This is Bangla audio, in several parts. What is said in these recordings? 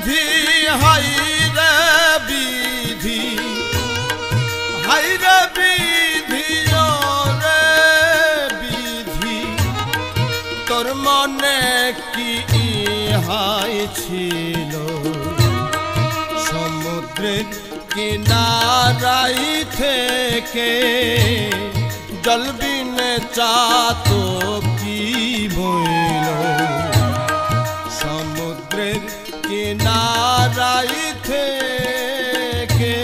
বিধি হাইরে বিধি হাইরে বিধি ওরে বিধি তোর মনে কি ইহাই ছিল সমুদ্রের কিনারাই থেকে জল বিনে চাতকি বইল সমুদ্রের কিনারাই থেকে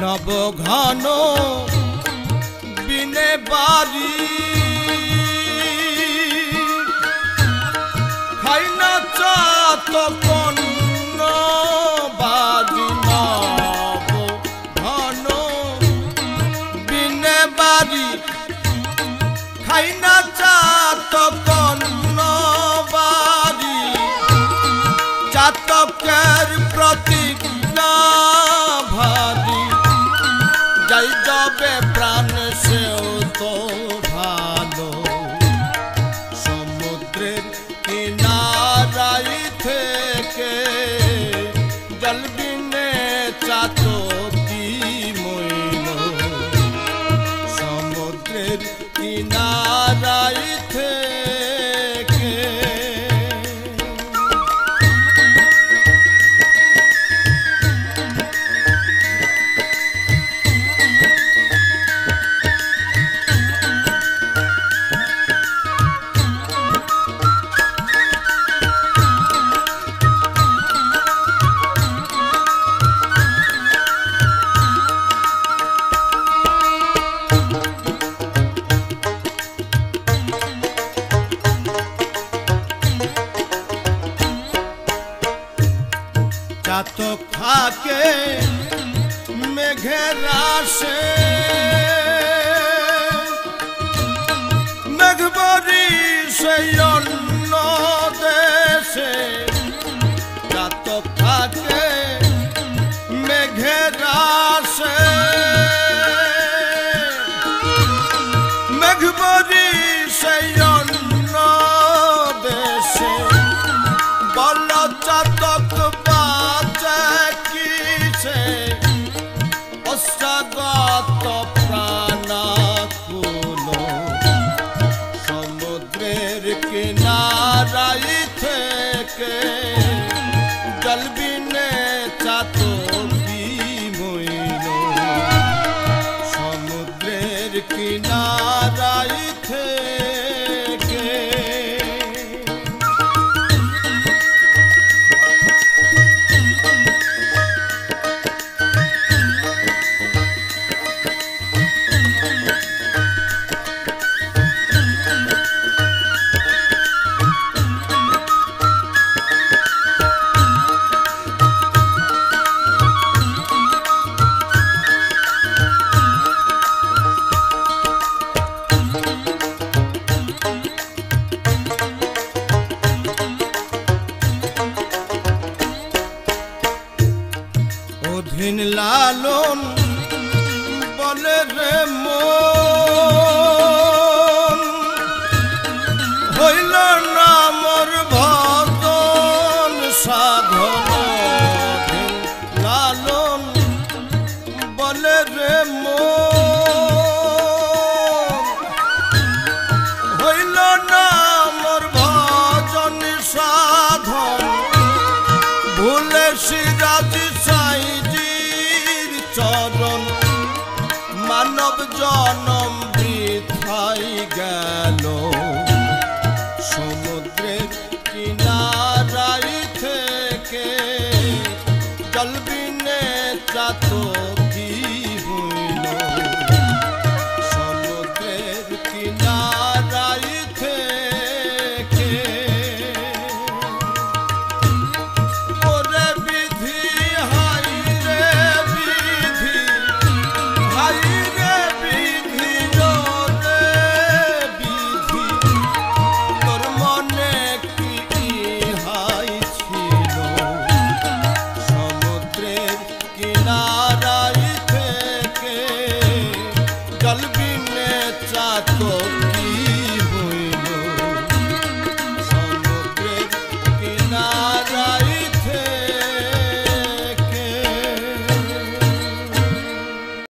নবঘন বিনে বাড়ি খাই না চাতকন বাড়ি নবঘন বিনে বাড়ি খাই না চাতকন বাড়ি চাতকের প্রতিজ্ঞা ভারী যাই যাবে প্রাণ সেও তো ভালো সমুদ্রের কিনারাই থেকে জল বিনে চাতকি মইল সমুদ্রের কিনারাই থেকে চাতক থাকে মেঘের আসে মেঘবরি সেই অন্য দেশে চাতক থাকে মেঘের আসে মেঘবরি সেই অন্য দেশে বল চাতক অস্ত্রাগত প্রাণাকুল সমুদ্রের কিনারাই থেকে জল বিনে চাতকি মইল সমুদ্রের কিনারাই থেকে অধীন লালন বলে রে মন হইল না মোর ভজন সাধন অধীন লালন বলে রে মন হইল না মোর ভজন সাধন ভুলে সিরাজ চরণ মানব জন